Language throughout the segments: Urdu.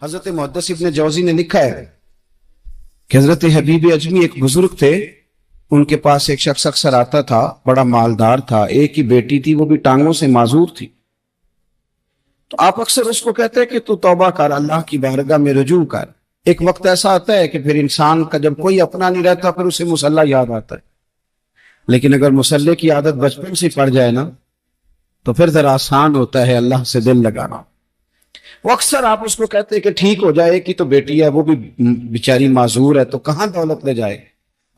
حضرت محدث ابن جوزی نے لکھا ہے کہ حضرت حبیب اجمی ایک بزرگ تھے، ان کے پاس ایک شخص اکثر آتا تھا، بڑا مالدار تھا، ایک ہی بیٹی تھی، وہ بھی ٹانگوں سے معذور تھی۔ تو آپ اکثر اس کو کہتے ہیں کہ تو توبہ کر، اللہ کی بارگاہ میں رجوع کر۔ ایک وقت ایسا آتا ہے کہ پھر انسان کا جب کوئی اپنا نہیں رہتا پھر اسے مصلی یاد آتا ہے، لیکن اگر مصلی کی عادت بچپن سے پڑ جائے نا تو پھر ذرا آسان ہوتا ہے اللہ سے دل لگانا۔ وہ اکثر آپ اس کو کہتے ہیں کہ ٹھیک ہو جائے کہ تو بیٹی ہے، وہ بھی بیچاری معذور ہے، تو کہاں دولت لے جائے۔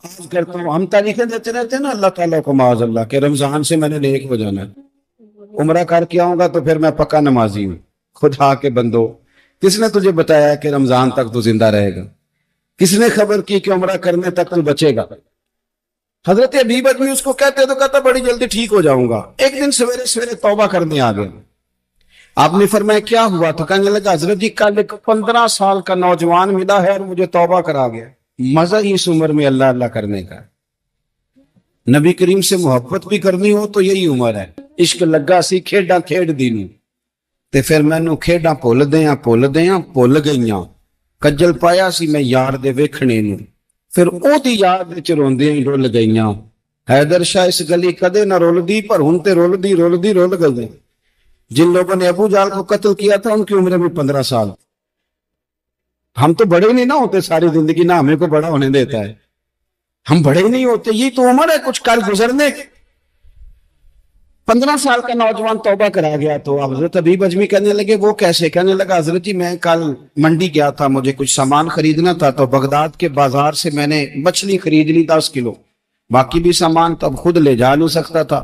آج کرتا ہوں، ہم تاریخیں دیتے رہتے ہیں نا اللہ تعالیٰ کو معاذ اللہ کہ رمضان سے میں نے نیک ہو جانا ہے، عمرہ کر کے آؤں گا تو پھر میں پکا نمازی ہوں۔ خدا کے بندو، کس نے تجھے بتایا کہ رمضان تک تو زندہ رہے گا؟ کس نے خبر کی کہ عمرہ کرنے تک تو بچے گا؟ حضرت حبیب اجمی اس کو کہتے تو کہتا بڑی جلدی ٹھیک ہو جاؤں گا۔ ایک دن سویرے سویرے توبہ کرنے آ گیا۔ آپ نے فرمایا کیا ہوا؟ تو کہنے لگا حضرت جی کل ایک 15 سال کا نوجوان ملا ہے اور مجھے توبہ کرا گیا۔ مزہ ہی اس عمر میں اللہ اللہ کرنے کا، نبی کریم سے محبت بھی کرنی ہو تو یہی عمر ہے۔ عشق لگا سی کھیڈاں کھیڈ دینوں تے پھر مینوں کھیڈاں بھول بھول گئیاں، کجل پایا سی میں یار دے ویکھنے نوں، پھر او دی یاد وچ روندیاں ہی رول گئیاں۔ حیدر شاہ اس گلی کدے نہ رول پر ہن تے رول گئی۔ جن لوگوں نے ابو جہل کو قتل کیا تھا ان کی عمر بھی 15 سال۔ ہم تو بڑے نہیں نہ ہوتے ساری زندگی، نہ ہمیں کو بڑا ہونے دیتا ہے، ہم بڑے نہیں ہوتے، یہ تو عمر ہے کچھ کر گزرنے کی۔ 15 سال کا نوجوان توبہ کرا گیا تو حضرت حبیب اجمی کہنے لگے وہ کیسے؟ کہنے لگا حضرت جی میں کل منڈی گیا تھا، مجھے کچھ سامان خریدنا تھا، تو بغداد کے بازار سے میں نے مچھلی خرید لی 10 کلو، باقی بھی سامان تو اب خود لے جا نہیں سکتا تھا۔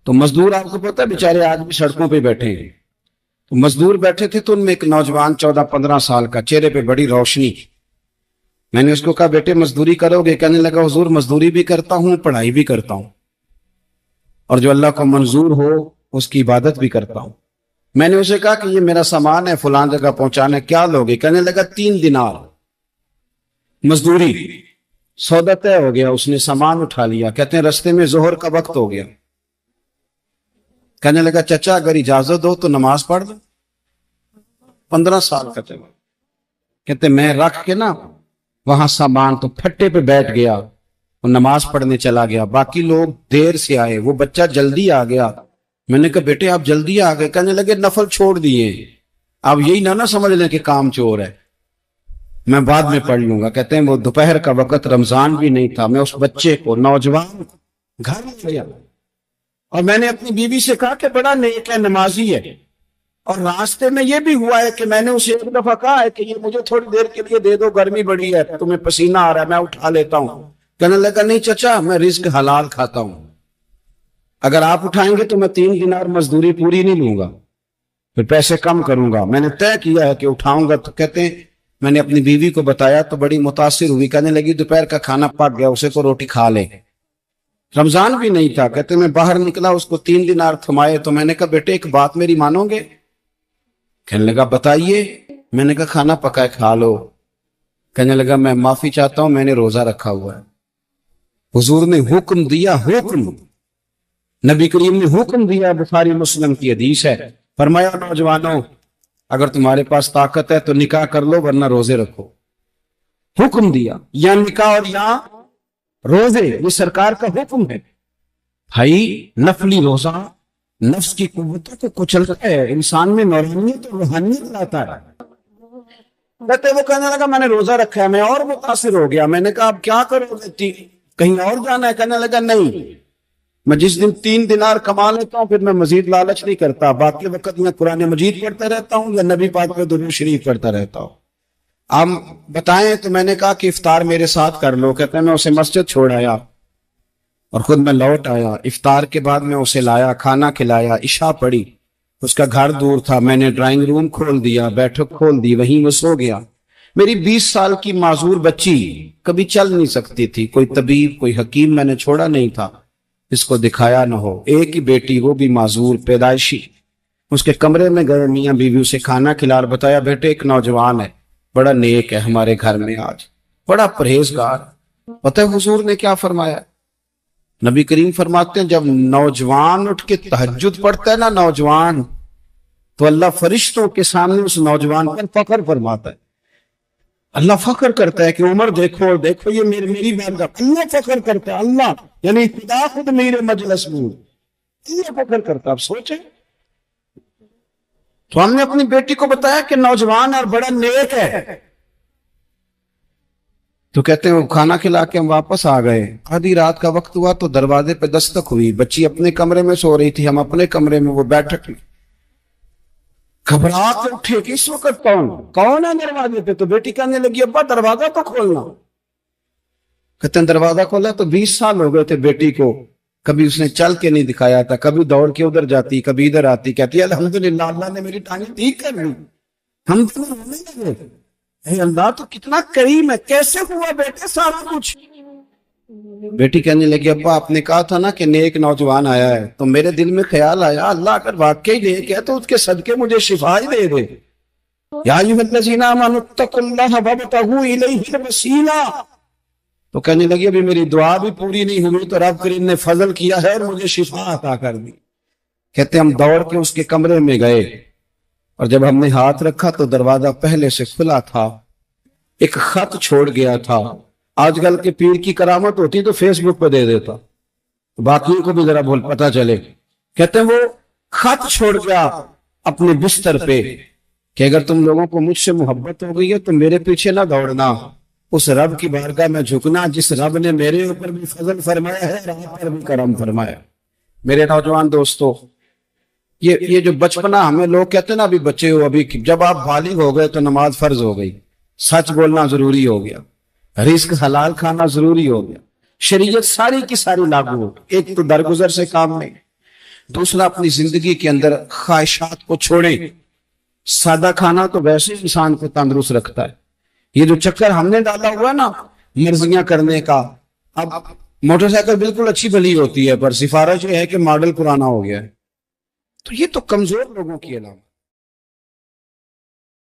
تو مزدور آپ کو پتا ہے بیچارے آج بھی سڑکوں پہ بیٹھے ہیں، تو مزدور بیٹھے تھے تو ان میں ایک نوجوان 14-15 سال کا، چہرے پہ بڑی روشنی۔ میں نے اس کو کہا بیٹے مزدوری کرو گے؟ کہنے لگا حضور مزدوری بھی کرتا ہوں، پڑھائی بھی کرتا ہوں، اور جو اللہ کو منظور ہو اس کی عبادت بھی کرتا ہوں۔ میں نے اسے کہا کہ یہ میرا سامان ہے فلان جگہ پہنچانا، کیا لوگے؟ کہنے لگا 3 دینار مزدوری۔ سودا طے ہو گیا، اس نے سامان اٹھا لیا۔ کہتے ہیں رستے میں ظہر کا وقت ہو گیا، کہنے لگا چچا اگر اجازت ہو تو نماز پڑھ دو۔ 15 سال کا تھا۔ کہتے میں رکھ کے نا وہاں سامان تو پھٹے پہ بیٹھ گیا، وہ نماز پڑھنے چلا گیا۔ باقی لوگ دیر سے آئے، وہ بچہ جلدی آ گیا۔ میں نے کہا بیٹے آپ جلدی آ گئے؟ کہنے لگے نفل چھوڑ دیے، آپ یہی نہ سمجھ لیں کہ کام چور ہے، میں بعد میں پڑھ لوں گا۔ کہتے ہیں وہ دوپہر کا وقت، رمضان بھی نہیں تھا، میں اس بچے کو نوجوان گھر لے گیا اور میں نے اپنی بیوی سے کہا کہ بڑا نیک ہے، نمازی ہے، اور راستے میں یہ بھی ہوا ہے کہ میں نے اسے ایک دفعہ کہا ہے کہ یہ مجھے تھوڑی دیر کے لیے دے دو، گرمی بڑی ہے، تمہیں پسینہ آ رہا ہے، میں اٹھا لیتا ہوں۔ کہنے لگا نہیں چچا میں رزق حلال کھاتا ہوں، اگر آپ اٹھائیں گے تو میں 3 دینار مزدوری پوری نہیں لوں گا، پھر پیسے کم کروں گا، میں نے طے کیا ہے کہ اٹھاؤں گا۔ تو کہتے ہیں میں نے اپنی بیوی کو بتایا تو بڑی متاثر ہوئی، کہنے لگی دوپہر کا کھانا پک گیا، اسے کو روٹی کھا لے، رمضان بھی نہیں تھا۔ کہتے میں باہر نکلا، اس کو 3 دینار تھمائے، تو میں نے کہا بیٹے ایک بات میری مانو گے؟ کہنے لگا بتائیے۔ میں نے کہا کھانا پکائے کھا لو۔ کہنے لگا میں معافی چاہتا ہوں، میں نے روزہ رکھا ہوا ہے۔ حضور نے حکم دیا، حکم نبی کریم نے حکم دیا، بخاری مسلم کی حدیث ہے، فرمایا نوجوانوں اگر تمہارے پاس طاقت ہے تو نکاح کر لو ورنہ روزے رکھو۔ حکم دیا، یا نکاح اور یا روزے، یہ سرکار کا حکم ہے۔ بھائی نفلی روزہ نفس کی قوتوں کو کچلتا ہے، انسان میں نورانیت اور روحانیت لاتا ہے۔ کہتے وہ کہنے لگا میں نے روزہ رکھا ہے، میں اور متاثر ہو گیا۔ میں نے کہا اب کیا کرو گے، کہیں اور جانا ہے؟ کہنے لگا نہیں، میں جس دن 3 دینار کما لیتا ہوں پھر میں مزید لالچ نہیں کرتا، باقی وقت میں قرآن مجید پڑھتا رہتا ہوں یا نبی پاک پہ درود شریف پڑھتا رہتا ہوں۔ آپ بتائیں؟ تو میں نے کہا کہ افطار میرے ساتھ کر لو۔ کہتے ہیں میں اسے مسجد چھوڑ آیا اور خود میں لوٹ آیا، افطار کے بعد میں اسے لایا، کھانا کھلایا، عشاء پڑھی، اس کا گھر دور تھا، میں نے ڈرائنگ روم کھول دیا، بیٹھک کھول دی، وہیں وہ سو گیا۔ میری 20 سال کی معذور بچی کبھی چل نہیں سکتی تھی، کوئی طبیب کوئی حکیم میں نے چھوڑا نہیں تھا اس کو دکھایا نہ ہو، ایک ہی بیٹی وہ بھی معذور پیدائشی۔ اس کے کمرے میں گئے، میاں بیوی اسے کھانا کھلا اور بتایا بیٹے ایک نوجوان ہے، بڑا نیک ہے ہمارے گھر میں، آج بڑا پرہیزگار۔ پتہ ہے حضور نے کیا فرمایا؟ نبی کریم فرماتے ہیں جب نوجوان اٹھ کے تہجد پڑھتا ہے نا، نوجوان تو اللہ فرشتوں کے سامنے اس نوجوان پر فخر فرماتا ہے. اللہ فخر کرتا ہے کہ عمر دیکھو دیکھو یہ میری بات. اللہ فخر کرتا ہے, اللہ یعنی خدا خود میرے مجلس میں, یہ فخر کرتا ہے. آپ سوچیں. تو ہم نے اپنی بیٹی کو بتایا کہ نوجوان اور بڑا نیک ہے, تو کہتے ہیں وہ کھانا کھلا کے ہم واپس آ گئے. آدھی رات کا وقت ہوا تو دروازے پہ دستک ہوئی. بچی اپنے کمرے میں سو رہی تھی, ہم اپنے کمرے میں, وہ بیٹھک میں. گھبرا کے اٹھے کہ اس وقت کون ہے دروازے پہ؟ تو بیٹی کہنے لگی ابا دروازہ تو کھولنا. کہتے ہیں دروازہ کھولا تو 20 سال ہو گئے تھے بیٹی کو, کبھی اس نے چل کے نہیں دکھایا تھا, کبھی دوڑ کے ادھر جاتی کبھی ادھر آتی. کہتی ہے الحمدللہ اللہ نے میری ٹانگیں ٹھیک کر لی. ہم تو رونے لگے, اے اللہ تو کتنا کریم ہے, کیسے ہوا بیٹے سارا کچھ؟ بیٹی کہنے لگی ابا آپ نے کہا تھا نا کہ نیک نوجوان آیا ہے, تو میرے دل میں خیال آیا اللہ اگر واقعی نیک ہے تو اس کے صدقے مجھے شفا ہی دے دے. یا ایھا الذین آمنوا اتقوا اللہ وابتغوا الیہ الوسیلہ. تو کہنے لگی ابھی میری دعا بھی پوری نہیں ہوئی تو رب کریم نے فضل کیا ہے اور مجھے شفا عطا کر دی. کہتے ہم دوڑ کے اس کے کمرے میں گئے, اور جب ہم نے ہاتھ رکھا تو دروازہ پہلے سے کھلا تھا. ایک خط چھوڑ گیا تھا. آج کل کے پیر کی کرامت ہوتی تو فیس بک پہ دے دیتا, باقیوں کو بھی ذرا پتا چلے. کہتے ہیں وہ خط چھوڑ گیا اپنے بستر پہ کہ اگر تم لوگوں کو مجھ سے محبت ہو گئی ہے تو میرے پیچھے نہ دوڑنا, اس رب کی بارگاہ میں جھکنا جس رب نے میرے اوپر بھی فضل فرمایا ہے, آپ پر بھی کرم فرمایا. میرے نوجوان دوستو, یہ جو بچپنا ہمیں لوگ کہتے ہیں نا ابھی بچے ہو, ابھی جب آپ بالغ ہو گئے تو نماز فرض ہو گئی, سچ بولنا ضروری ہو گیا, رزق حلال کھانا ضروری ہو گیا, شریعت ساری کی ساری لاگو ہو. ایک تو درگزر سے کام نہیں, دوسرا اپنی زندگی کے اندر خواہشات کو چھوڑیں. سادہ کھانا تو ویسے انسان کو تندرست رکھتا ہے. یہ جو چکر ہم نے ڈالا ہوا نا مرضیاں کرنے کا, اب موٹر سائیکل بالکل اچھی بھلی ہوتی ہے پر سفارش یہ ہے کہ ماڈل پرانا ہو گیا ہے, تو یہ تو کمزور لوگوں کی علامت.